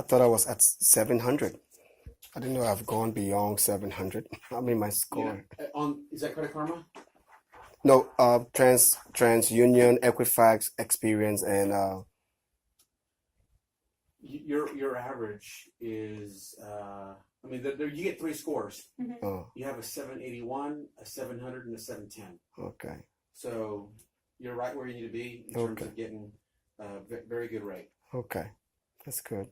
thought I was at 700. I didn't know I've gone beyond 700. I mean, my score. Is that Credit Karma? No, TransUnion, Equifax, Experience, and Your average is you get three scores. You have a 781, a 700, and a 710. Okay. So you're right where you need to be in terms of getting a very good rate. Okay, that's good.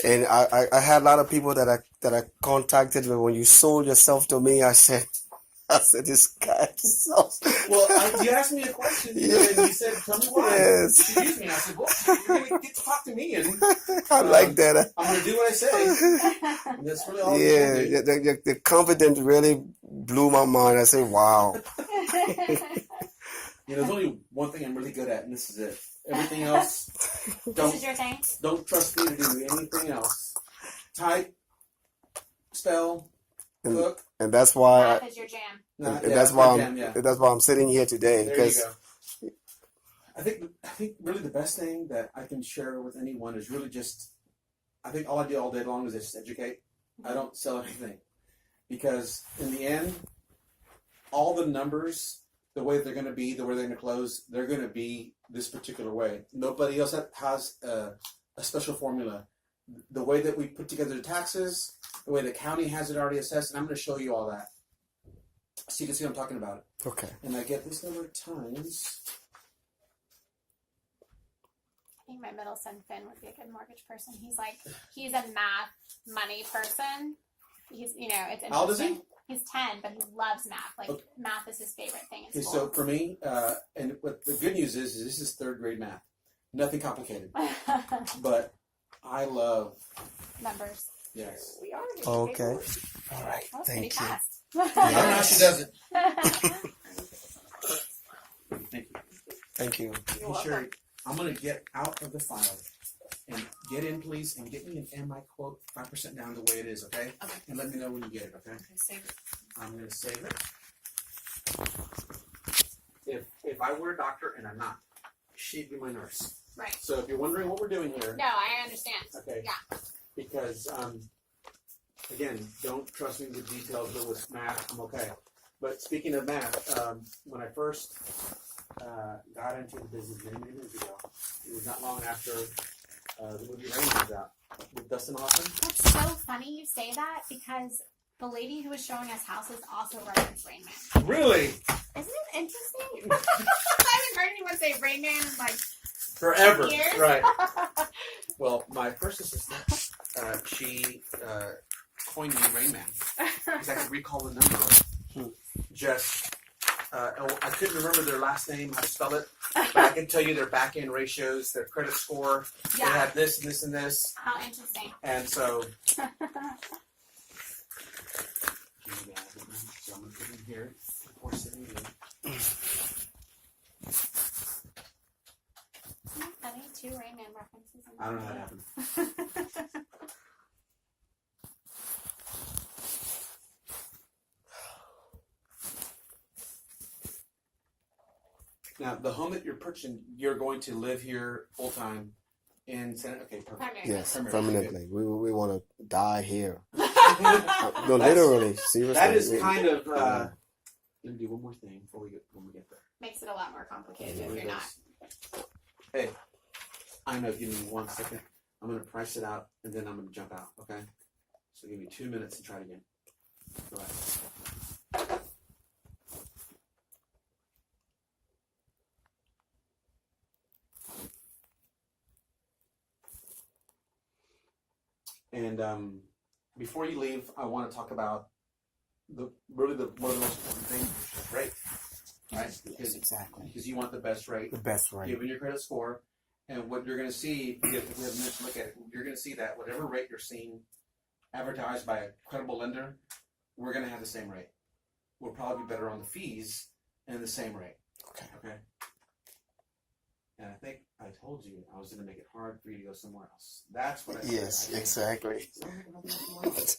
And I had a lot of people that I contacted, but when you sold yourself to me, I said this guy sucks. Well, you asked me a question, and you said, "Tell me why." Yes. You used me. I said, "Well, you're gonna get to talk to me, and I like that. I'm gonna do what I say." And that's really all. Yeah, the confidence really blew my mind. I said, "Wow." There's only one thing I'm really good at, and this is it. Everything else, this is your thing? Don't trust me to do anything else. Type, spell, cook. And that's why Math is your jam. that's why I'm sitting here today. There because you go. I think really the best thing that I can share with anyone is really just, I think all I do all day long is just educate. I don't sell anything, because in the end, all the numbers, the way they're going to be, the way they're going to close, they're going to be this particular way. Nobody else has a special formula. The way that we put together the taxes, the way the county has it already assessed, and I'm going to show you all that, so you can see what I'm talking about. Okay. And I get this number of times. I think my middle son Finn would be a good mortgage person. He's a math money person. It's interesting. How old is he? He's 10, but he loves math. Math is his favorite thing in Okay, school. so for me, and what the good news is this is third grade math. Nothing complicated. But I love numbers. Yes. We are. Okay. All right. Thank you. Fast. I don't know how she does it. Thank you. Thank you. Sherry, I'm going to get out of the file and get in, please, and get me an MI quote 5% down the way it is, okay? Okay. And let me know when you get it, okay? Okay, save it. I'm going to save it. If I were a doctor, and I'm not, she'd be my nurse. Right. So if you're wondering what we're doing here. No, I understand. Okay. Yeah. Because, again, don't trust me with details, but with math, I'm okay. But speaking of math, when I first got into the business many years ago, it was not long after the movie Rain was out with Dustin Hoffman. That's so funny you say that, because the lady who was showing us houses also referenced Rain Man. Really? Isn't it interesting? I haven't heard anyone say Rain Man in forever. years. Right. Well, my first assistant, she coined me Rain Man because I could recall the number. Just, I couldn't remember their last name, how to spell it, but I can tell you their back end ratios, their credit score. Yeah. They had this and this and this. How interesting. And so, so I'm going to put in here before sitting in. Funny, 2 Rain Man references. I don't know how that happened. Now, the home that you're purchasing, you're going to live here full time in San. Okay, perfect. Yes, permanently. We want to die here. No, literally, seriously. That is kind of. Let me do one more thing before we get there. Makes it a lot more complicated if you're not. Hey, I know. Give me 1 second. I'm going to price it out, and then I'm going to jump out. Okay. So give me 2 minutes and try it again. Go ahead. And before you leave, I want to talk about one of the most important things, which is rate, right? Yes, exactly. Because you want the best rate. The best rate. Given your credit score, and what you're going to see, if we have a minute to look at it, you're going to see that whatever rate you're seeing advertised by a credible lender, we're going to have the same rate. We'll probably be better on the fees and the same rate. Okay. And I think I told you I was going to make it hard for you to go somewhere else. That's what I said. Yes, exactly. That's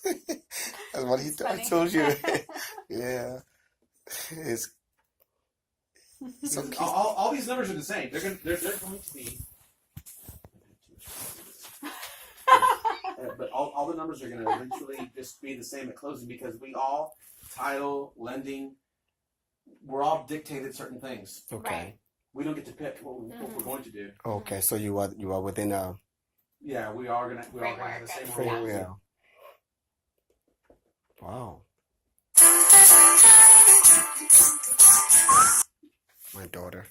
That's what I told you. Yeah. So Because all these numbers are the same. They're going to be. But all the numbers are going to eventually just be the same at closing because we all, title, lending, we're all dictated certain things. okay. Right. We don't get to pick what we're going to do. Okay. So you are within a Yeah, we are gonna have the Framework, same yeah. rules. yeah. Wow. My daughter.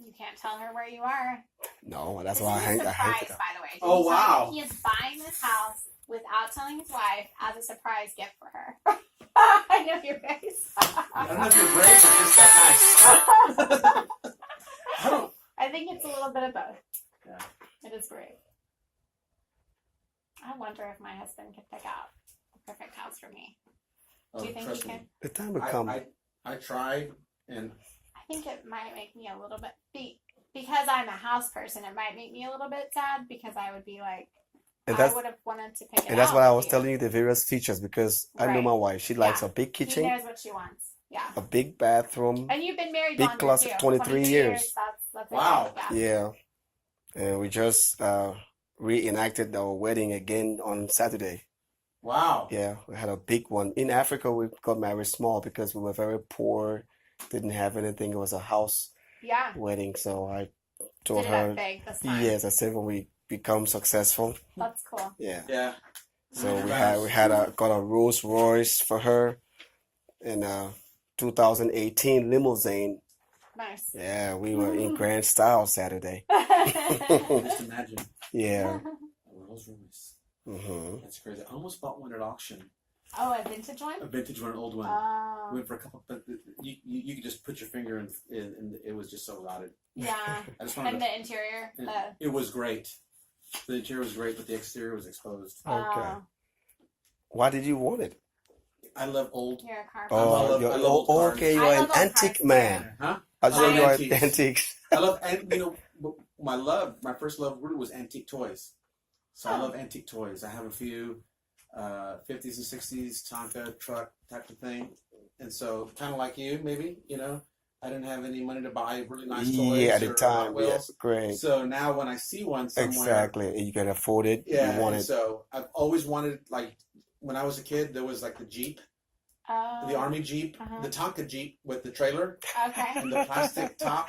You can't tell her where you are. No, that's This why I is a hang surprise, it up. by the way. Did Oh, he tell you wow. He is buying this house without telling his wife as a surprise gift for her. I know your face. I don't know if you're brave or just that nice. I don't. I think it's a little bit of both. Yeah. It is brave. I wonder if my husband could pick out a perfect house for me. Do you think he Trust can? me. The time will come. I tried, and I think it might make me a little bit because I'm a house person. It might make me a little bit sad because I would be like, And I that's would have wanted to pick it and that's out why I with was you. telling you the various features because I know Right. my wife. She likes Yeah. a big He kitchen, knows what she wants. Yeah. a big bathroom. And you've been married Big longer closet, too. 23 years. That's Wow. it. Yeah. Yeah. And we just reenacted our wedding again on Saturday. wow. Yeah, we had a big one. In Africa, we got married small because we were very poor, didn't have anything. It was a house Yeah. wedding. So I told Did it up her, big this time. yes, I said when we become successful, That's cool. yeah. Yeah. So got a Rolls Royce for her in a 2018 limousine. Nice. Yeah, we were in grand style Saturday. Just imagine Yeah. a Rolls Royce. hmm That's crazy. I almost bought one at auction, Oh, a vintage one? a vintage one, an old one. Oh. Went for a couple, but you could just put your finger in, and it was just so rotted. Yeah. I just wanted And to. the interior? It was great. The interior was great, but the exterior was exposed. Okay. Oh, Why did you want it? I love old. you're a car Oh, love- you're, I love old cars. okay, I you're an love old antique cars, man. Huh? I I said love you're antiques. antiques. I love, and my first love really was antique toys. So I Oh. love antique toys. I have a few 50s and 60s Tonka truck type of thing. And so kind of like you, maybe, I didn't have any money to buy really nice toys. Yeah, at the or time, Hot Wheels. yes, great. So now when I see one somewhere, Exactly. You can afford it. yeah, You want and it. so I've always wanted, like, when I was a kid, there was like the Jeep, Oh. the Army Jeep, Uh-huh. the Tonka Jeep with the trailer Okay. and the plastic top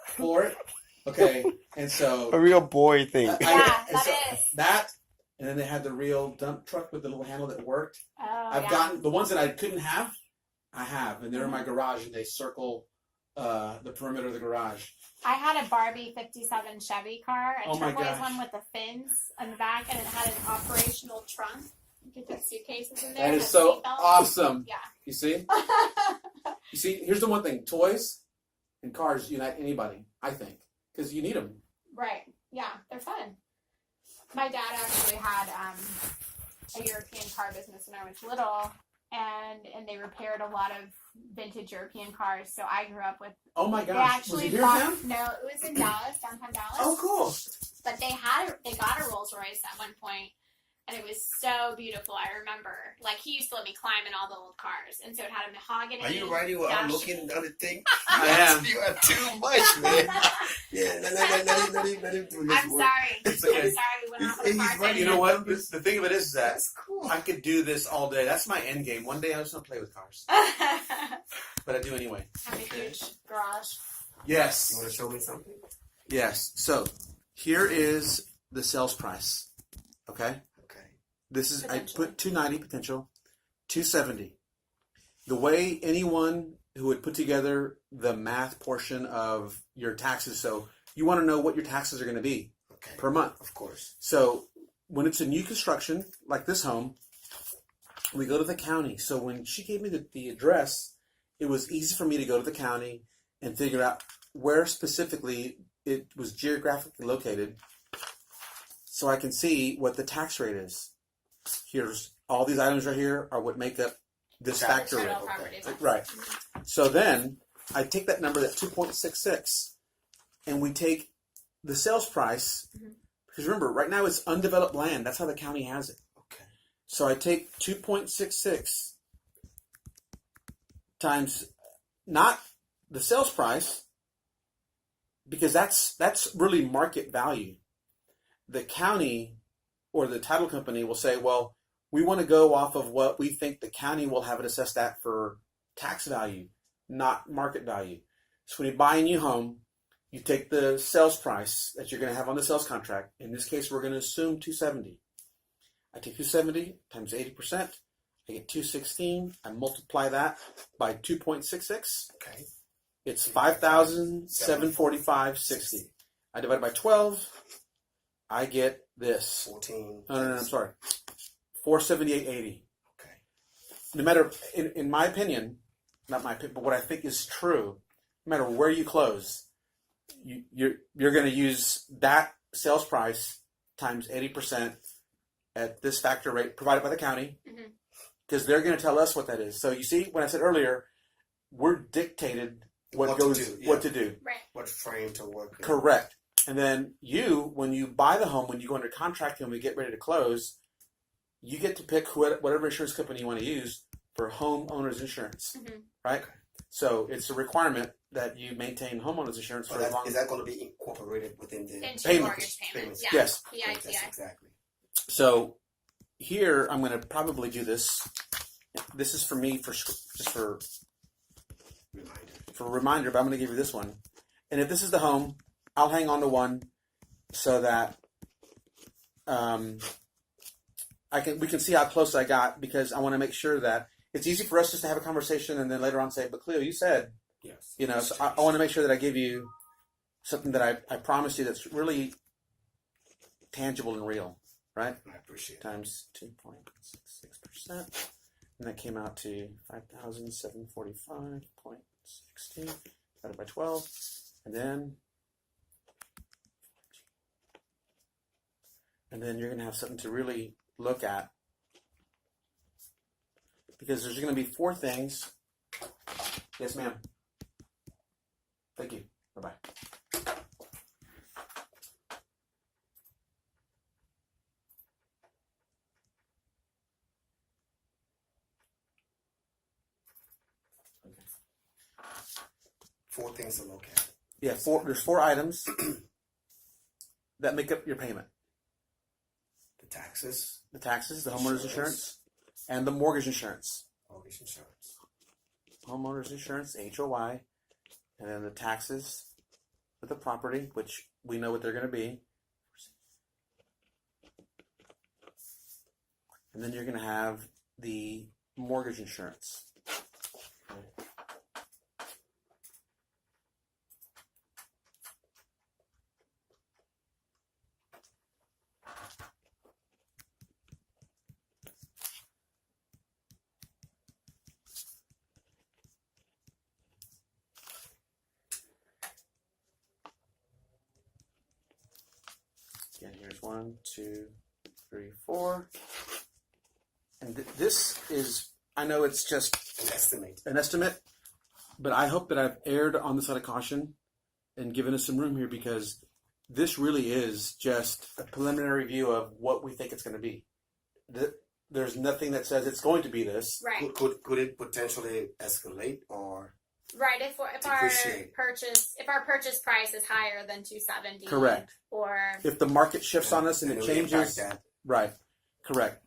for it. Okay, and so A real boy thing. Yeah, and that so is. that, and then they had the real dump truck with the little handle that worked. Oh, I've yeah. gotten the ones that I couldn't have. I have, and they're in Mm-hmm. my garage, and they circle the perimeter of the garage. I had a Barbie 57 Chevy car, a Oh my turquoise gosh. one with the fins on the back, and it had an operational trunk. You could put suitcases in there. That and is so seatbelts. awesome. Yeah. You see, you see. Here's the one thing: toys and cars unite anybody. I think because you need them. Right. Yeah, they're fun. My dad actually had a European car business when I was little, and they repaired a lot of vintage European cars. So I grew up with. Oh my They gosh! actually Was it here bought. now? No, it was in Dallas, downtown Dallas. Oh, cool. But they got a Rolls Royce at one point, and it was so beautiful. I remember, like, he used to let me climb in all the old cars, and so it had a mahogany. Are you writing what I'm dash- looking at the thing? I am. You are too much, man. Yeah, let him do this I'm work. sorry. It's okay. I'm sorry. We went off on a He's car right. tangent. You know what? The thing of it is that That's cool. I could do this all day. That's my end game. One day I just want to play with cars, but I do anyway. Have a huge garage. Yes. You want to show me something? Yes. So here is the sales price. Okay. Okay. This is I Potentially. put 290 potential, 270. The way anyone who would put together the math portion of your taxes, so you want to know what your taxes are going to be Okay. per month. Of course. So when it's a new construction, like this home, we go to the county. So when she gave me the address, it was easy for me to go to the county and figure out where specifically it was geographically located so I can see what the tax rate is. Here's all these items right here are what make up this Got it. factor rate. Total property tax. Right. So then I take that number, that 2.66, and we take the sales price, because remember, right now it's undeveloped land. That's how the county has it. Okay. So I take 2.66 times not the sales price, because that's really market value. The county or the title company will say, well, we want to go off of what we think the county will have it assessed at for tax value, not market value. So when you buy a new home, you take the sales price that you're going to have on the sales contract. In this case, we're going to assume $270,000. I take $270,000 times 80%. I get $216,000. I multiply that by 2.66. Okay. It's $5,745.60. I divide it by 12. I get this. 14. No, I'm sorry. $478.80. Okay. No matter, in my opinion, not my opinion, but what I think is true, no matter where you close, you're going to use that sales price times 80% at this factor rate provided by the county, because they're going to tell us what that is. So you see, when I said earlier, we're dictated what to do. Right. What frame to work in. Correct. And then when you buy the home, when you go under contract and we get ready to close, you get to pick whatever insurance company you want to use for homeowners insurance, right? Okay. So it's a requirement that you maintain homeowners insurance for as long. Is that going to be incorporated within the mortgage payments? Yeah. Yes. PITI. Exactly. So here I'm going to probably do this. This is for me just for reminder, but I'm going to give you this one. And if this is the home, I'll hang on to one so that we can see how close I got, because I want to make sure that it's easy for us just to have a conversation and then later on say, but Cleo, you said, yes. So I want to make sure that I give you something that I promised you that's really tangible and real, right? I appreciate it. Times 2.66%. And that came out to 5,745.16 divided by 12. And then you're going to have something to really look at, because there's going to be 4 things. Yes, ma'am. Thank you. Bye-bye. Okay. 4 things to look at. Yeah, there's 4 items that make up your payment. The taxes, the homeowner's insurance, and the mortgage insurance. Mortgage insurance. Homeowner's insurance, HOI, and then the taxes for the property, which we know what they're going to be. And then you're going to have the mortgage insurance. Okay. Again, here's 1, 2, 3, 4. And this is, I know it's just an estimate, but I hope that I've erred on the side of caution and given us some room here, because this really is just a preliminary view of what we think it's going to be. There's nothing that says it's going to be this. Right. Could it potentially escalate or? Right. If our purchase price is higher than $270. Correct. Or if the market shifts on us and it changes. Right. Correct.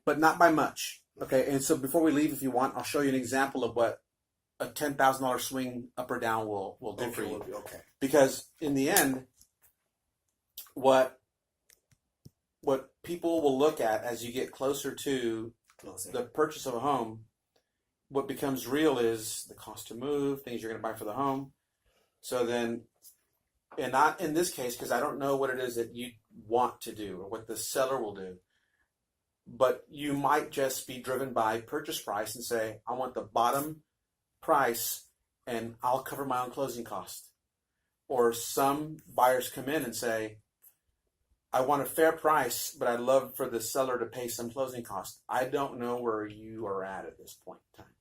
But not by much. Okay. And so before we leave, if you want, I'll show you an example of what a $10,000 swing up or down will do for you. Okay. Because in the end, what people will look at as you get closer to the purchase of a home, what becomes real is the cost to move, things you're going to buy for the home. So then, and not in this case, because I don't know what it is that you want to do or what the seller will do, but you might just be driven by purchase price and say, I want the bottom price and I'll cover my own closing cost. Or some buyers come in and say, I want a fair price, but I'd love for the seller to pay some closing cost. I don't know where you are at this point in time.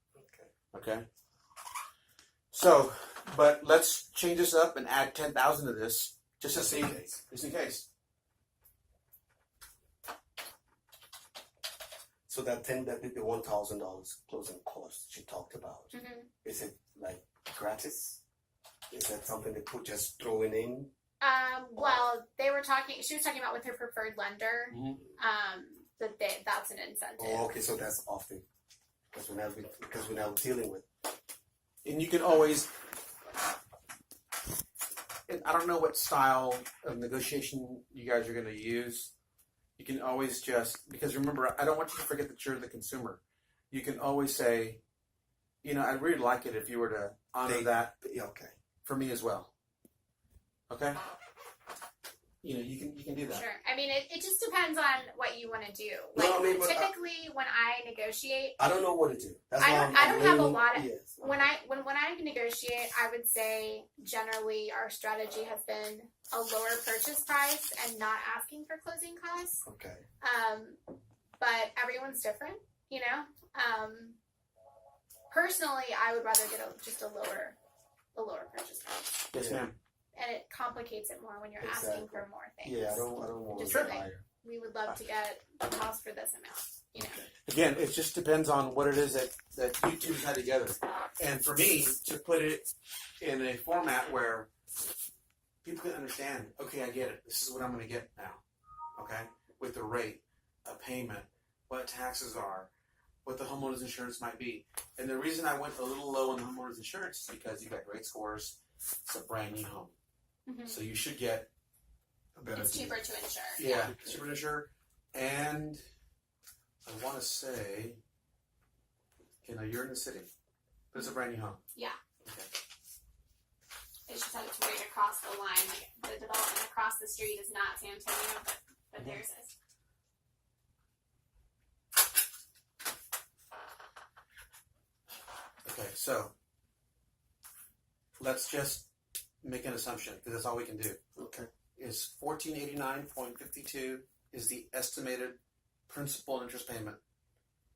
Okay. So, but let's change this up and add 10,000 to this, just to see, just in case. So that the $1,000 closing cost she talked about, Mm-hmm. is it like gratis? Is that something they put just throwing in? Well, she was talking about with her preferred lender, Mhm. that's an incentive. Oh, okay, so that's off the because we're now dealing with. And you can always, and I don't know what style of negotiation you guys are going to use. You can always just, because remember, I don't want you to forget that you're the consumer. You can always say, I'd really like it if you were to honor that Yeah, okay. for me as well. Okay? You can do that. Sure. I mean, it just depends on what you want to do. No, Like, I mean, but, typically, when I negotiate, I don't know what to do. That's I why don't have a leaning- lot of- yes. when I negotiate, I would say generally our strategy has been a lower purchase price and not asking for closing costs. Okay. But everyone's different, Personally, I would rather get just a lower purchase price, Yes, Yeah. ma'am. and it complicates it more when you're asking Exactly. for more things. Yeah, I don't want Just to like- higher. We would love to get a house for this amount, Again, it just depends on what it is that you two decide together. And for me, to put it in a format where people can understand, okay, I get it. This is what I'm going to get now. Okay? With the rate, a payment, what taxes are, what the homeowner's insurance might be. And the reason I went a little low on the homeowner's insurance is because you got great scores. It's a brand new home. Mhm. So you should get A better It's deal. cheaper to insure. yeah, super insure. And I want to say, you're in the city, but it's a brand new home. Yeah. Okay. It's just that it's right across the line. Like the development across the street is not San Antonio, but theirs is. Okay, so let's just make an assumption because that's all we can do. Okay. Is 1489.52 is the estimated principal and interest payment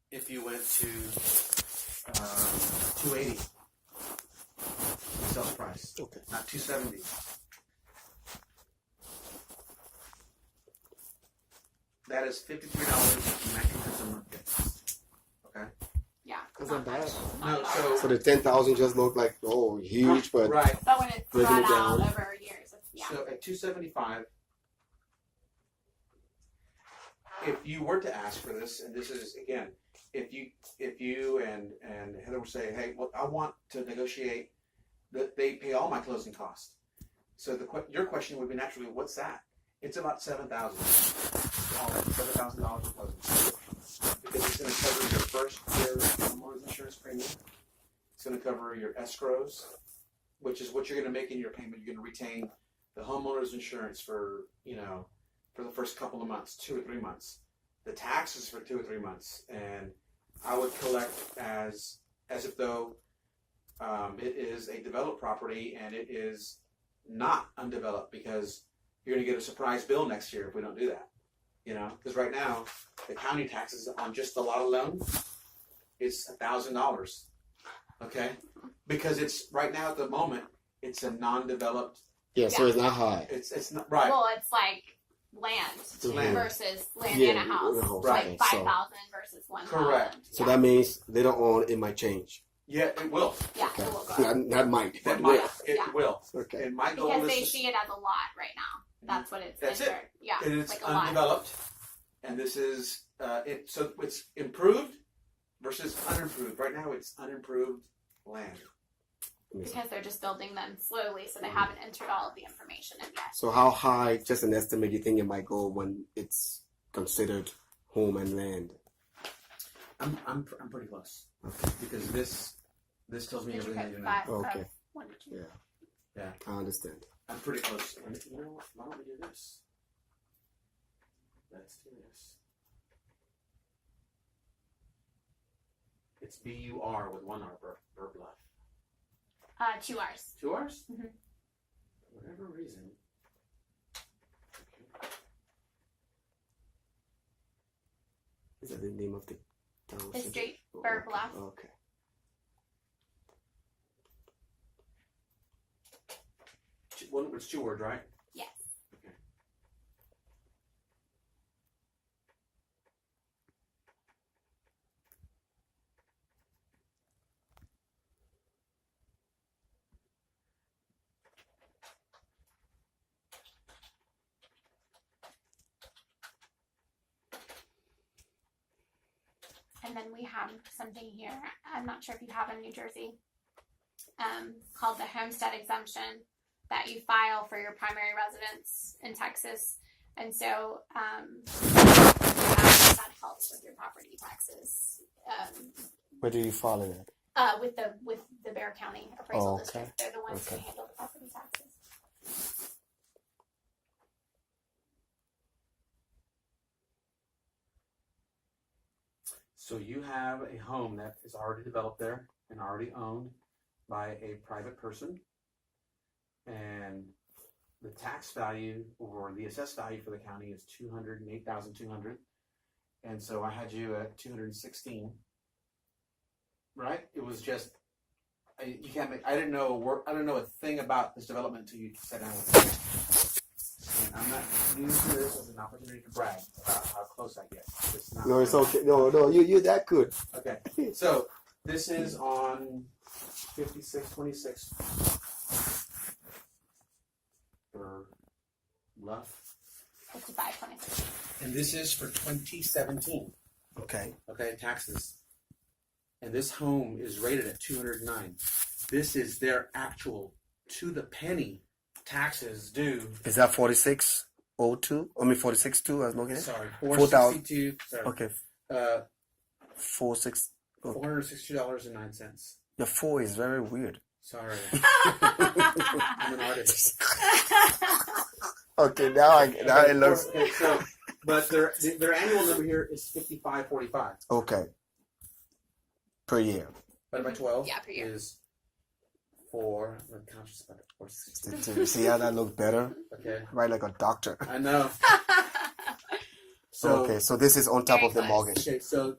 if you went to 280 sales price, Okay. not 270. That is $53.19 a month. Okay. Yeah. That's not not bad. much. No, Not much. so So the 10,000 just looked like huge, but right. But when it's breaking spread it out down. over years, it's, So at 275, if you were to ask for this, and this is again, if you and Heather were saying, hey, well, I want to negotiate that they pay all my closing costs. So your question would be naturally, what's that? It's about $7,000. All right, $7,000 for closing costs. Because it's going to cover your first year homeowner's insurance premium. It's going to cover your escrows, which is what you're going to make in your payment. You're going to retain the homeowner's insurance for the first couple of months, 2 or 3 months, the taxes for 2 or 3 months, and I would collect as if though it is a developed property and it is not undeveloped, because you're going to get a surprise bill next year if we don't do that. Because right now the county taxes on just the lot alone is $1,000. Okay, because it's right now at the moment it's a non-developed. yeah, so it's not high. It's not right. well, it's like land It's land. versus land Yeah, in a house. in a house, Right. Like so- 5,000 versus 1,000. Correct. So that means later on it might change. Yeah, it will. Yeah, Okay. it will go up. Not might. That But might. will. It Yeah. will. Okay. And my goal Because is they to- see it as a lot right now. That's what it's That's it. entered. Yeah, and it's like a lot. undeveloped, and this is so it's improved versus unimproved. Right now, it's unimproved land. Because they're just building them slowly, so they haven't entered all of the information in yet. So how high, just an estimate, you think it might go when it's considered home and land? I'm pretty close Okay. because this tells me Did you everything I put need to know. five? Okay. 1 to 2. Yeah. Yeah. I understand. I'm pretty close. And you know what? Why don't we do this? Let's do this. It's BUR with 1 R, Burr Bluff. 2 R's. 2 R's? Mhm. For whatever reason. Okay. Is that the name of the town? The street, Oh, Burr okay. Bluff. Okay. It's 2 words, right? Yes. And then we have something here. I'm not sure if you have in New Jersey, called the homestead exemption that you file for your primary residence in Texas. And so that helps with your property taxes. Where do you file it at? With the Bexar County Appraisal Oh, okay. District. They're the ones who Okay. handle the property taxes. So you have a home that is already developed there and already owned by a private person. And the tax value or the assessed value for the county is $208,200. And so I had you at 216. Right? It was just you can't make. I didn't know a thing about this development until you sat down with me. And I'm not using this as an opportunity to brag about how close I get. It's not. No, it's okay. No, you're that good. Okay. So this is on 5626 for Luff. 5526. And this is for 2017. Okay. Okay, taxes. And this home is rated at 209. This is their actual to the penny taxes due. Is that 4602? I mean 462. I was looking at. Sorry, 4,000. 462. Sorry. Okay. 46. $462.09. The 4 is very weird. Sorry, I'm an artist. Okay, now it looks Okay, so, but their annual number here is 5545. okay. Per year. Divided by 12 Yeah, per year. is 4. I'm conscious about it. 460. You see how that looks better? Okay, Right, like a doctor. I know. So Okay, so this is on top Very of the close. mortgage. okay, so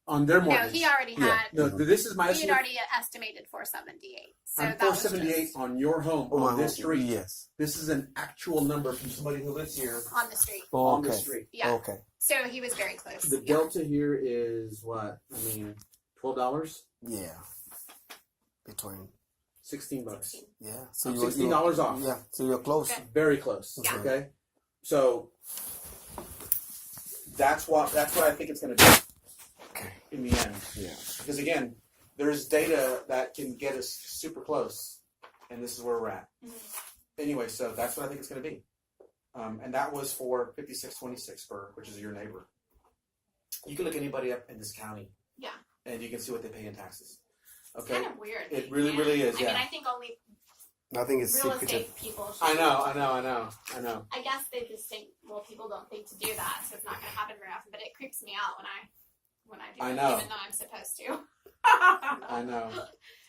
on their No, mortgage. he already Yeah. had. No, this is my He had estimate. already estimated 478. So I'm that was 478 just on your home Oh, on this street. Yes. This is an actual number from somebody who lives here on the street. on the Okay. street. Yeah. Okay. So he was very close. The Yeah. delta here is what? I mean, $12, Yeah. Between. $16. Yeah. So I'm you're $16 off. Yeah. So you're close. Okay. Very close. Yeah. Okay. So that's what I think it's going to be Okay. in the end. Yeah. Because again, there's data that can get us super close, and this is where we're at. Mhm. Anyway, so that's what I think it's going to be. And that was for 5626 Burr, which is your neighbor. You can look anybody up in this county. Yeah. And you can see what they pay in taxes. It's Okay. kind of weird. It that you really, can't. really is, I mean, yeah. I think only Nothing is real secretive. estate people should. I know. I guess they just think, well, people don't think to do that, so it's not going to happen very often. But it creeps me out when I do I it, know. even though I'm supposed to. I know.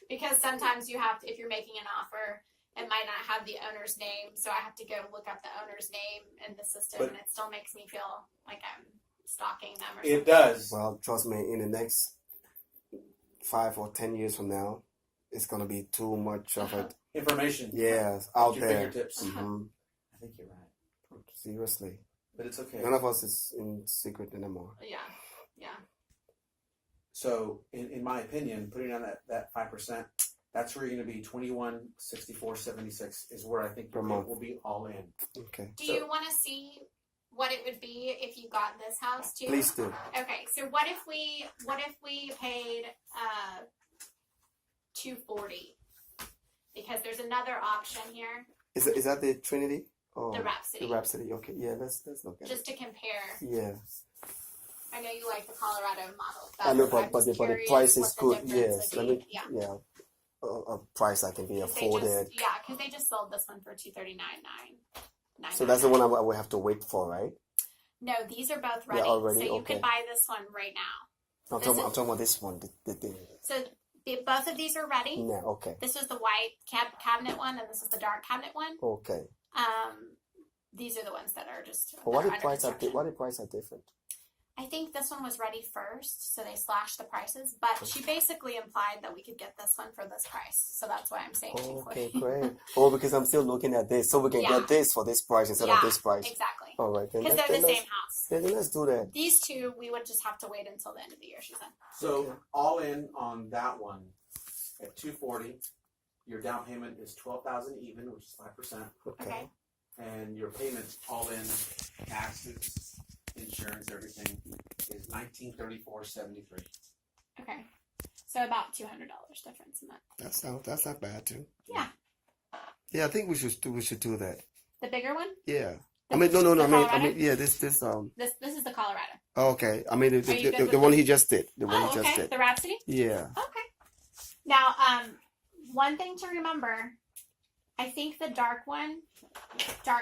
Because sometimes you have to, if you're making an offer, it might not have the owner's name, so I have to go look up the owner's name in the system, But- and it still makes me feel like I'm stalking them or It something. does. Well, trust me, in the next 5 or 10 years from now, it's gonna be too much of it. Information. Yeah, At out your there. fingertips. hmm I think you're right. Seriously, But it's okay. none of us is in secret anymore. Yeah. So, in my opinion, putting on that 5%, that's where you're going to be 2164.76 is where I think Per your month. rate will be all in. Okay, Do you want to see what it would be if you got this house too? please do. Okay, so what if we paid $240? Because there's another option here, Is that the Trinity? Oh, the Rhapsody. the Rhapsody. Okay, yeah, let's look at Just to compare. it. Yeah, I know you like the Colorado model. I know, I'm but just the curious price what is the good. difference Yes, would let be. me. Yeah, a price I can be 'Cause afforded. because they just sold this one for $239,999. So that's the one I will have to wait for, right? No, these are both ready. already? So you Okay. could buy this one right now. I'm talking about this one. So both of these are ready. Yeah, okay, This is the white cabinet one, and this is the dark cabinet one. okay. These are the ones that are just. But what that the are price under construction. what the price are different? I think this one was ready first, so they slashed the prices. But she basically implied that we could get this one for this price, so that's why I'm saying Okay, 240. great. Oh, because I'm still looking at this, so we can Yeah. get this for this price instead of this price. Exactly, All right, then. because they're the let's- same house. Then let's do that. These two, we would just have to wait until the end of the year. She said. So, Okay. all in on that one at 240, your down payment is 12,000 even, which is 5%. Okay. And your payments all in, taxes, insurance, everything, is $1934.73. Okay. So about $200 difference in that. That's not bad too. Yeah. Yeah, I think we should do that. The bigger one? Yeah. The, I mean, no. the I Colorado? mean, yeah. This. This is the Colorado. Okay. I mean, Are you good the with one this? he just did. The one Oh, he just okay. did. The Rhapsody? Yeah. Okay. Now, one thing to remember, I think the dark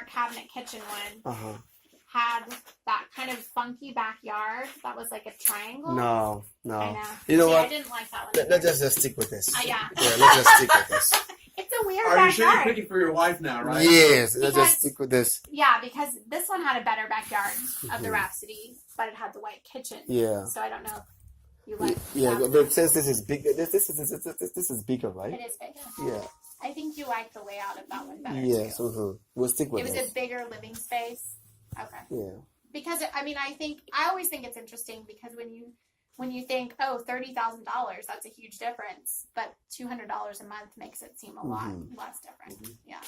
cabinet kitchen one, Uh huh. had that kind of funky backyard that was like a triangle. No. I know. You know See, what? I didn't like that one. Let's either. just stick with this. Yeah. Yeah. Let's just stick with this. It's a weird Are you sure you're backyard. picking for your wife now, right? Yes. Let's Because- just stick with this. Yeah, because this one had a better backyard of the Mhm. Rhapsody, but it had the white kitchen. Yeah. So I don't know if you like Yeah. that. But since this is big, this is bigger, right? It is bigger. Yeah. I think you like the layout of that one better. Yes. Too. We'll stick It with was this. a bigger living space. Okay. Yeah. Because I always think it's interesting because when you think, oh, $30,000, that's a huge difference, but $200 a month makes it seem a lot Mhm. less different. Mhm. Yeah.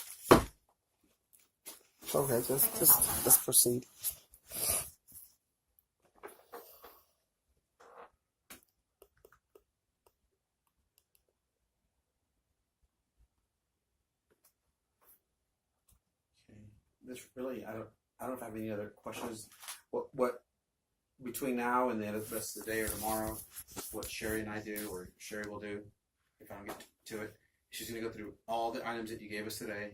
Okay. Let's proceed. Okay. This really, I don't know if I have any other questions. What between now and the rest of the day or tomorrow, what Sherry and I do, or Sherry will do, if I don't get to it, she's going to go through all the items that you gave us today,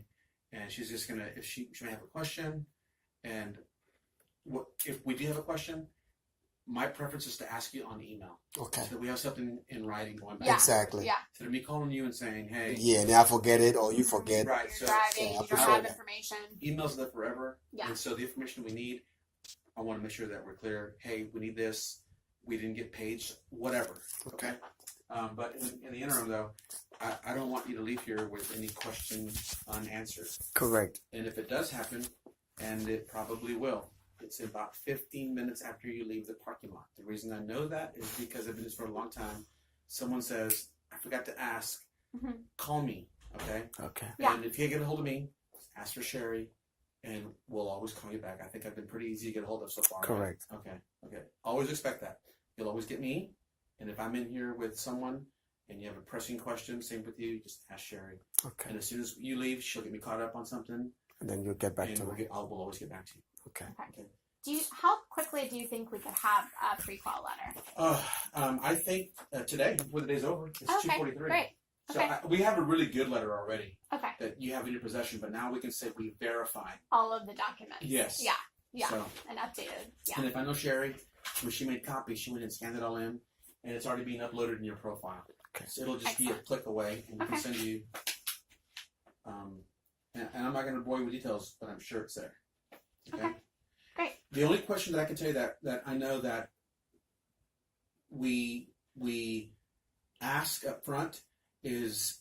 and she's just going to, if she may have a question, and if we do have a question, my preference is to ask you on email, Okay. so that we have something in writing going back. Yeah. Exactly. Yeah. Instead of me calling you and saying, hey, Yeah. Now I forget it, or you forget. right, You're so driving, yeah, I you don't prefer have that. information. emails live forever. Yeah. And so the information we need, I want to make sure that we're clear. Hey, we need this. We didn't get paged. Whatever. Okay. But in the interim, though, I don't want you to leave here with any question unanswered. Correct. And if it does happen, and it probably will, it's about 15 minutes after you leave the parking lot. The reason I know that is because I've been this for a long time. Someone says, I forgot to ask. Mhm. Call me. Okay. Okay. Yeah. And if you can't get a hold of me, ask for Sherry, and we'll always call you back. I think I've been pretty easy to get a hold of so far. right? Correct. Okay. Always expect that. You'll always get me, and if I'm in here with someone and you have a pressing question, same with you, just ask Sherry. Okay. And as soon as you leave, she'll get me caught up on something, And then you'll get back and to me. we'll always get back to you. Okay. Okay. How quickly do you think we could have a pre-qual letter? I think today, before the day's over, it's Okay, 2:43. great. So Okay. we have a really good letter already Okay. that you have in your possession, but now we can say we verify. All of the documents. Yes. Yeah. Yeah. So, And updated. Yeah. and if I know Sherry, when she made copies, she went and scanned it all in, and it's already being uploaded in your profile. Okay. So it'll just be a Excellent. click away, and we can Okay. send you. And I'm not going to bore you with details, but I'm sure it's there. Okay. Great. The only question that I can tell you that I know that we ask up front is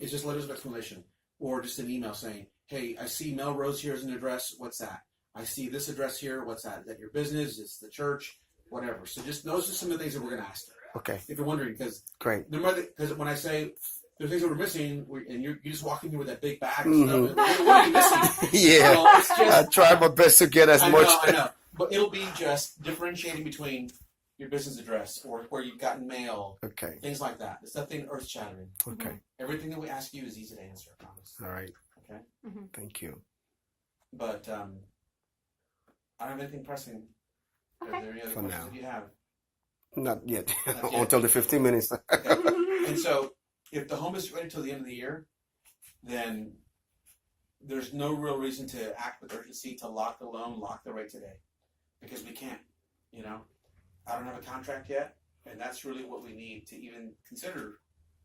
just letters of explanation, or just an email saying, hey, I see Melrose here as an address. What's that? I see this address here. What's that? Is that your business? It's the church? Whatever. So just those are some of the things that we're going to ask. Okay. If you're wondering, because Great. when I say there's things that we're missing, and you just walk in here with that big bag of Mhm. stuff, what are you missing? Yeah. So it's I just, try my best to get as I much. know. But it'll be just differentiating between your business address or where you've gotten mail, Okay. things like that. It's nothing earth shattering. Okay. Everything that we ask you is easy to answer, I promise. All right. Okay. Thank you. But I don't have anything pressing. Okay. Are there any other For questions now. that you have? Not yet. Not yet. Until the 15 minutes. And so, if the home is ready till the end of the year, then there's no real reason to act with urgency to lock the loan, lock the rate today, because we can't. You know, I don't have a contract yet, and that's really what we need to even consider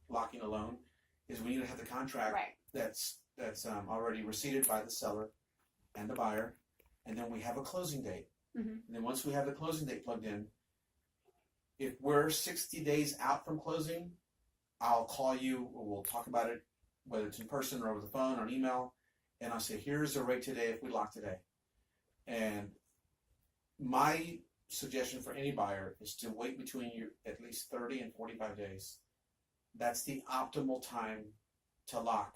locking a loan. Is we need to have the contract Right. that's already receipted by the seller and the buyer, and then we have a closing date. Mhm. And then once we have the closing date plugged in, if we're 60 days out from closing, I'll call you, or we'll talk about it, whether it's in person or over the phone or an email, and I'll say, here's the rate today if we lock today. And my suggestion for any buyer is to wait between you at least 30 and 45 days. That's the optimal time to lock.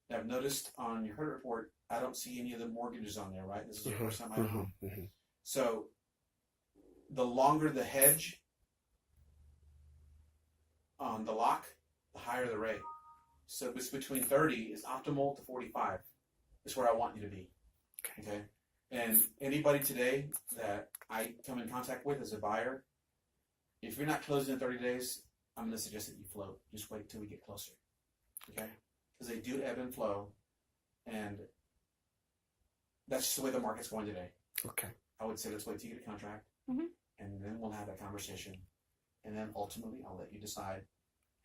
Now, I've noticed on your credit report, I don't see any of the mortgages on there, right? This is the first time I Mhm, mhm. So the longer the hedge on the lock, the higher the rate. So it's between 30 is optimal to 45 is where I want you to be. Okay. And anybody today that I come in contact with as a buyer, if you're not closing in 30 days, I'm going to suggest that you float. Just wait till we get closer. Okay? Because they do ebb and flow. And that's just the way the market's going today. Okay. I would say let's wait till you get a contract. Mhm. And then we'll have that conversation. And then ultimately, I'll let you decide,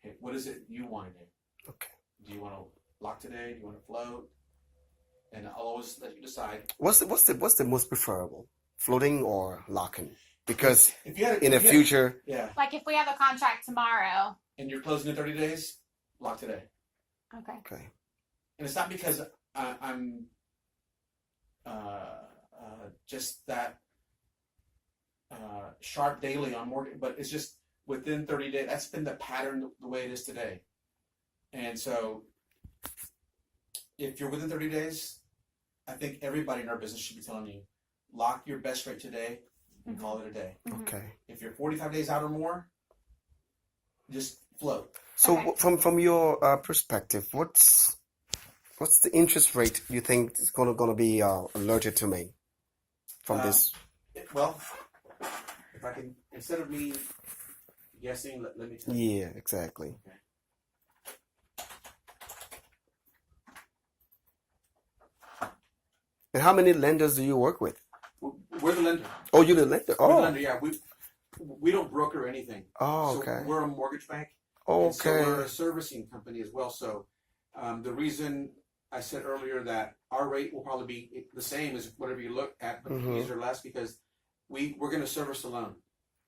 hey, what is it you want to do? Okay. Do you want to lock today? Do you want to float? And I'll always let you decide. What's the most preferable, floating or locking? Because If you had in the if you had- future, yeah, Like if we have a contract tomorrow. and you're closing in 30 days, lock today. Okay. okay, And it's not because I'm just that sharp daily on mortgage, but it's just within 30 days. That's been the pattern the way it is today. And so if you're within 30 days, I think everybody in our business should be telling you, lock your best rate today and call it a day. Mhm. okay. If you're 45 days out or more, just float. So Okay. from your perspective, what's the interest rate you think is gonna be alerted to me from this? Well, if I can, instead of me guessing, let me tell you. Yeah, exactly. And how many lenders do you work with? We're the lender. Oh, you're the lender. We're the Oh, lender, yeah. We don't broker anything. oh, So okay. we're a mortgage bank. And so we're Okay. a servicing company as well. So the reason I said earlier that our rate will probably be the same as whatever you look at, but the Mhm. fees are less because we're going to service the loan.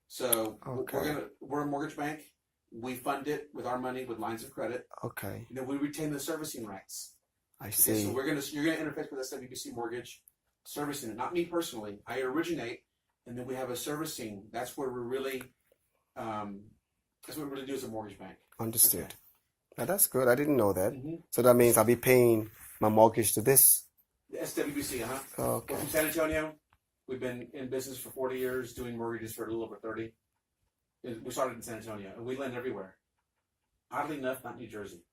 So Okay. we're a mortgage bank. We fund it with our money with lines of credit. Okay. And then we retain the servicing rights. I Okay, see. so you're gonna interface with SWBC Mortgage, servicing it. Not me personally. I originate, and then we have a servicing. That's where we're really, that's what we really do as a mortgage bank. Understood. Okay. Now, that's good. I didn't know that. Mm-hmm. So that means I'll be paying my mortgage to this. The SWBC, We're Okay. from San Antonio. We've been in business for 40 years, doing mortgages for a little over 30. We started in San Antonio, and we lend everywhere. Oddly enough, not New Jersey.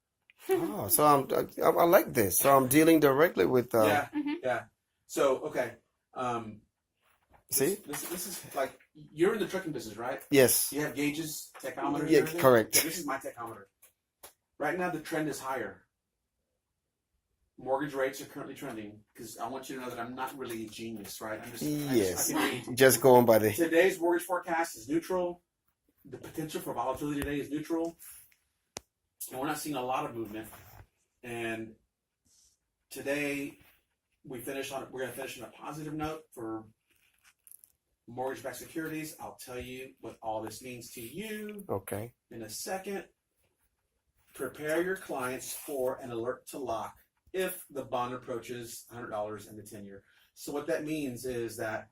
Oh, so I like this. So I'm dealing directly with. Yeah, Mhm. yeah. So okay. See? This is like you're in the trucking business, right? Yes. You have gauges, tachometers. Yeah, and everything? correct. Okay, this is my tachometer. Right now, the trend is higher. Mortgage rates are currently trending because I want you to know that I'm not really a genius, right? Yes. I can read. Just going by the. Today's mortgage forecast is neutral. The potential for volatility today is neutral, and we're not seeing a lot of movement. And today, we're going to finish on a positive note for mortgage-backed securities. I'll tell you what all this means to you Okay. in a second. Prepare your clients for an alert to lock if the bond approaches $100 in the 10-year. So what that means is that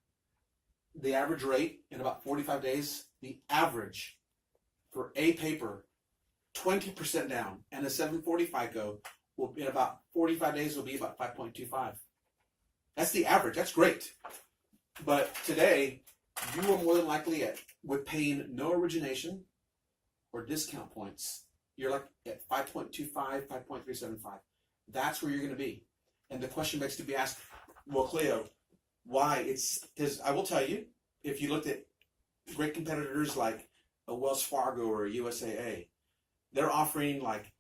the average rate in about 45 days, the average for a paper, 20% down, and a 740 FICO will in about 45 days will be about 5.25. That's the average. That's great. But today, you are more than likely with paying no origination or discount points. You're like at 5.25, 5.375. That's where you're going to be. And the question begs to be asked, well, Cleo, why? It's because I will tell you, if you looked at great competitors like a Wells Fargo or a USAA, they're offering like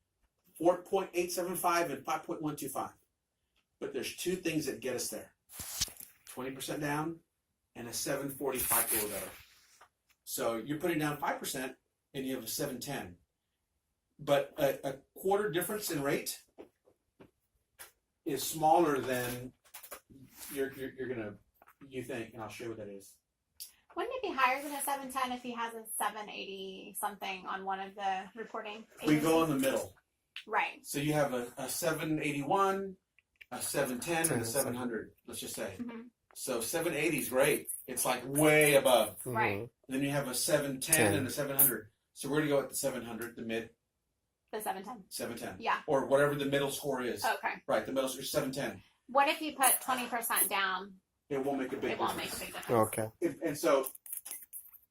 4.875 and 5.125. But there's two things that get us there. 20% down and a 740 FICO or better. So you're putting down 5% and you have a 710. But a quarter difference in rate is smaller than you think, and I'll show you what that is. Wouldn't it be higher than a 710 if he has a 780 something on one of the reporting? We go in agencies? the middle. Right. So you have a 781, a 710, and a 700, let's just say. Mhm. So 780 is great. It's like way above. Right. Mhm. Then you have a 710 10. and a 700. So we're going to go with the 700, the mid The 710. 710. Yeah. Or whatever the middle score is. Okay. Right, the middle score is 710. What if you put 20% down? It won't make a big It won't make a difference. big difference. Okay. And so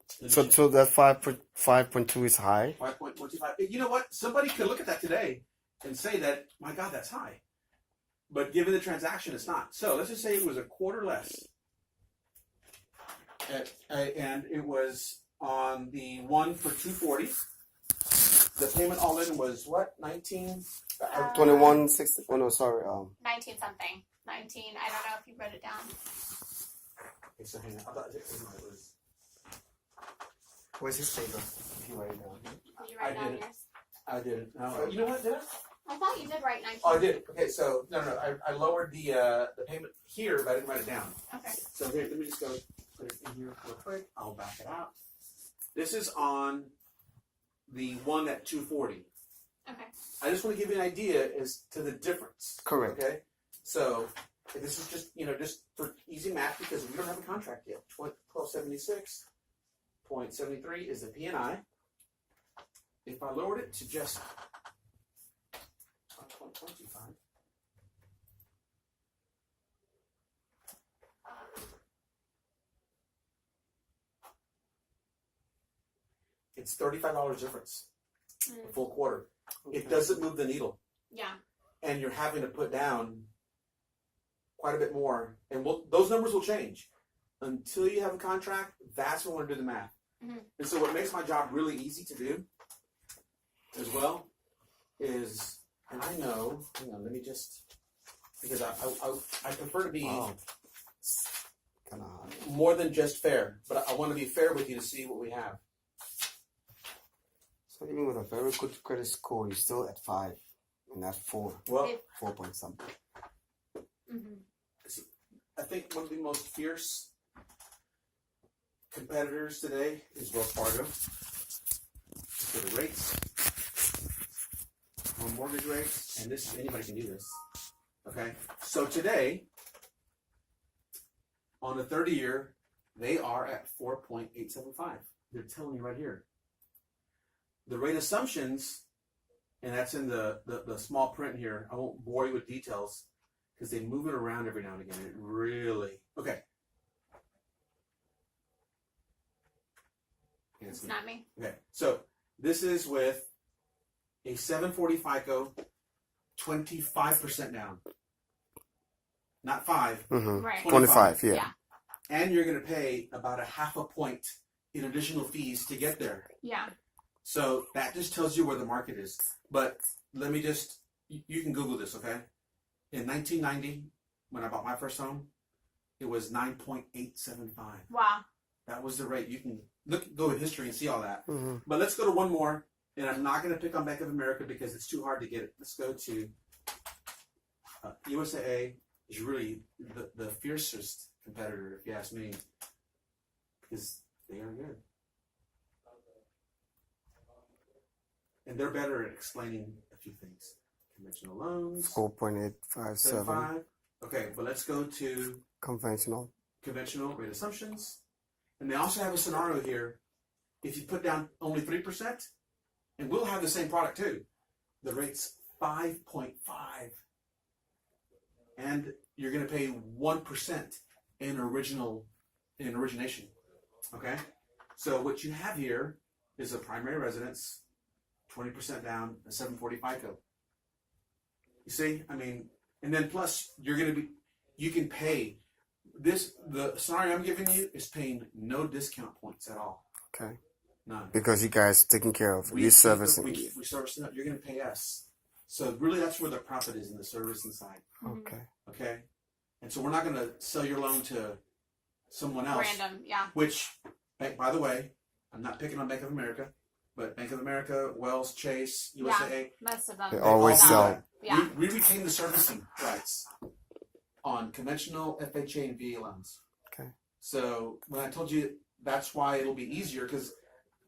So that 5.2 is high. 5.125. You know what? Somebody could look at that today and say that, my God, that's high. But given the transaction, it's not. So let's just say it was a quarter less. And it was on the one for 240. The payment all in was what? 19? 21.60. Oh no, sorry. 19 something. 19. I don't know if you wrote it down. Okay, so hang on. I thought it was. Where's his paper? If you write it down. Did you write I down did. yours? I did. No, you know what? Did I? I thought you did write 19. Oh, I did. Okay, so no. I lowered the payment here, but I didn't write it down. Okay. So here, let me just go put it in here real quick. I'll back it out. This is on the one at 240. Okay. I just want to give you an idea as to the difference. Correct. Okay. So this is just for easy math because we don't have a contract yet. 1276.73 is the P&I. If I lowered it to just 5.25. It's $35 difference, a full quarter. It doesn't move the needle, Yeah. and you're having to put down quite a bit more, and those numbers will change until you have a contract. That's when we're going to do the math. Mhm. And so, what makes my job really easy to do, as well, is, and I know. Hang on, let me just because I prefer to be Wow. Kind of high. more than just fair, but I want to be fair with you to see what we have. So even with a very good credit score, you're still at 5, and not 4. Well, If- 4 point something. Mm-hmm. I think one of the most fierce competitors today is Wells Fargo. For the rates, home mortgage rates, and this anybody can do this. Okay, so today on the 30-year, they are at 4.875. They're telling you right here. The rate assumptions, and that's in the small print here. I won't bore you with details because they move it around every now and again. It really okay. It's not me. Okay, so this is with a 740 FICO, 25% down. Not 5, Mm-hmm. Right. 25, yeah. Yeah. and you're going to pay about a half a point in additional fees to get there. Yeah. So that just tells you where the market is. But let me just, you can Google this, okay? In 1990, when I bought my first home, it was 9.875. Wow. That was the rate. You can go in history and see all that. Mm-hmm. But let's go to one more, and I'm not going to pick on Bank of America because it's too hard to get it. Let's go to USAA is really the fiercest competitor, if you ask me, because they are good. And they're better at explaining a few things. Conventional loans. 4.857. 75. Okay, but let's go to Conventional. conventional rate assumptions. And they also have a scenario here. If you put down only 3%, and we'll have the same product too, the rate's 5.5. And you're going to pay 1% in origination. Okay? So what you have here is a primary residence, 20% down, a 740 FICO. You see? I mean, and then plus you can pay this, the scenario I'm giving you is paying no discount points at all. Okay. None. Because you guys taking care of you servicing. We servicing up. You're going to pay us. So really, that's where the profit is, in the servicing side. Okay. Okay, and so we're not going to sell your loan to someone else. Random. Yeah. Which, by the way, I'm not picking on Bank of America, but Bank of America, Wells, Chase, USAA, Most of them. They always all do sell. that. Yeah. We retain the servicing rights on conventional FHA and VA loans. Okay. So when I told you that's why it'll be easier, because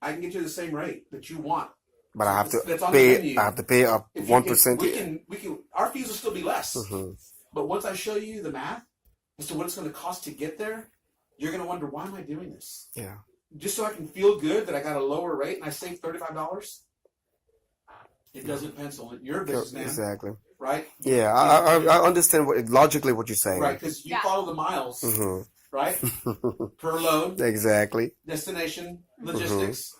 I can get you the same rate that you want. But I have to That's on the menu. pay. I have to pay up If you 1%. we can. Our fees will still be less. Mm-hmm. But once I show you the math as to what it's going to cost to get there, you're going to wonder, why am I doing this? Yeah. Just so I can feel good that I got a lower rate and I saved $35? It doesn't pencil. You're a businessman, Exactly. right? Yeah, I understand logically what you're saying. Right, because you Yeah. follow the miles. Mm-hmm. right? Per load, Exactly. destination, logistics.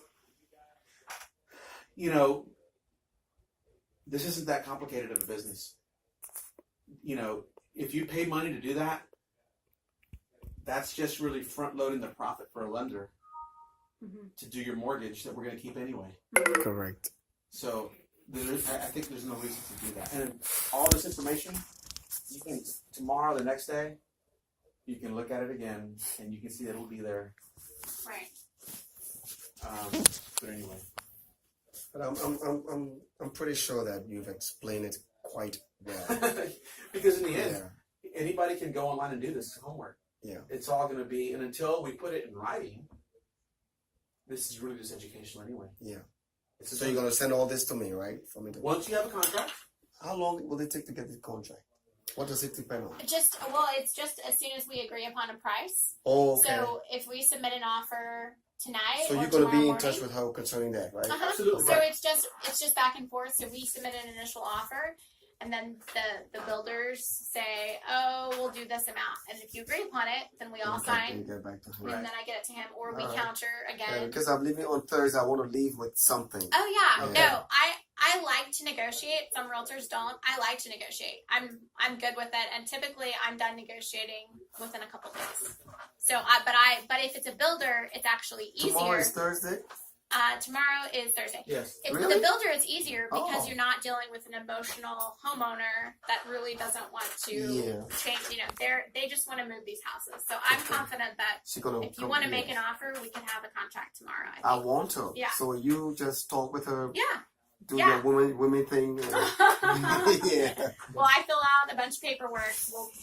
You know, this isn't that complicated of a business. You know, if you pay money to do that, that's just really front loading the profit for a lender to do your mortgage that we're going to keep anyway. Correct. So I think there's no reason to do that. And all this information, you can tomorrow, the next day, you can look at it again, and you can see that it'll be there. Right. But anyway, But I'm pretty sure that you've explained it quite well. because in the end, Yeah. anybody can go online and do this homework. Yeah. It's all going to be, and until we put it in writing, this is really just educational anyway. Yeah. It's So you're gonna send all this to me, right? For me to. once you have a contract, How long will it take to get the contract? What does it depend on? It's just as soon as we agree upon a price. Oh, okay. So if we submit an offer tonight, So or you're gonna tomorrow be in morning, touch with her concerning that, right? absolutely So right. it's just back and forth. So we submit an initial offer, and then the builders say, "Oh, we'll do this amount," and if you agree upon it, then we all Okay, sign, then get back to her. and then I get it to him, or we Alright. counter Yeah, again. because I'm leaving on Thursday. I want to leave with something. Oh yeah, Okay. no, I like to negotiate. Some realtors don't. I like to negotiate. I'm good with it, and typically I'm done negotiating within a couple days. So but if it's a builder, it's actually easier. Tomorrow is Thursday. Tomorrow is Thursday. Yes. If Really? the builder is easier because Oh. you're not dealing with an emotional homeowner that really doesn't want to Yeah. change. You know, they just want to move these houses. So I'm Okay. confident that She's gonna. if you want to make an offer, we can have a contract tomorrow. I I think. want to. Yeah. So you just talk with her, Yeah. do Yeah. your women thing. Yeah. Well, I fill out a bunch of paperwork.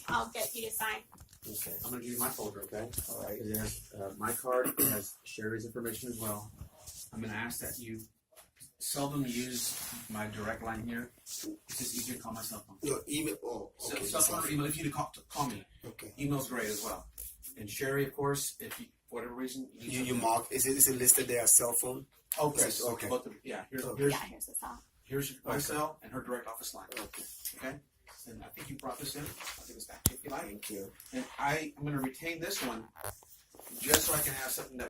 I'll get you to sign. Okay. I'm going to give you my folder, okay? All right. It has my card. It has Sherry's information as well. I'm going to ask that you seldom use my direct line here. It's just easier to call my cell phone. Your email. Oh, So okay. cell phone or email, if you need to call me. Okay. Email's great as well. And Sherry, of course, if you, for whatever reason, need You something- mark. Is it listed there as cell phone? Oh, Yes, yes. okay. Both of, yeah. Okay. Yeah, here's the cell. Here's my Okay. cell and her direct office line. Okay. Okay. And I think you brought this in. I'll give this back to you if you like. Thank you. And I'm going to retain this one just so I can have something that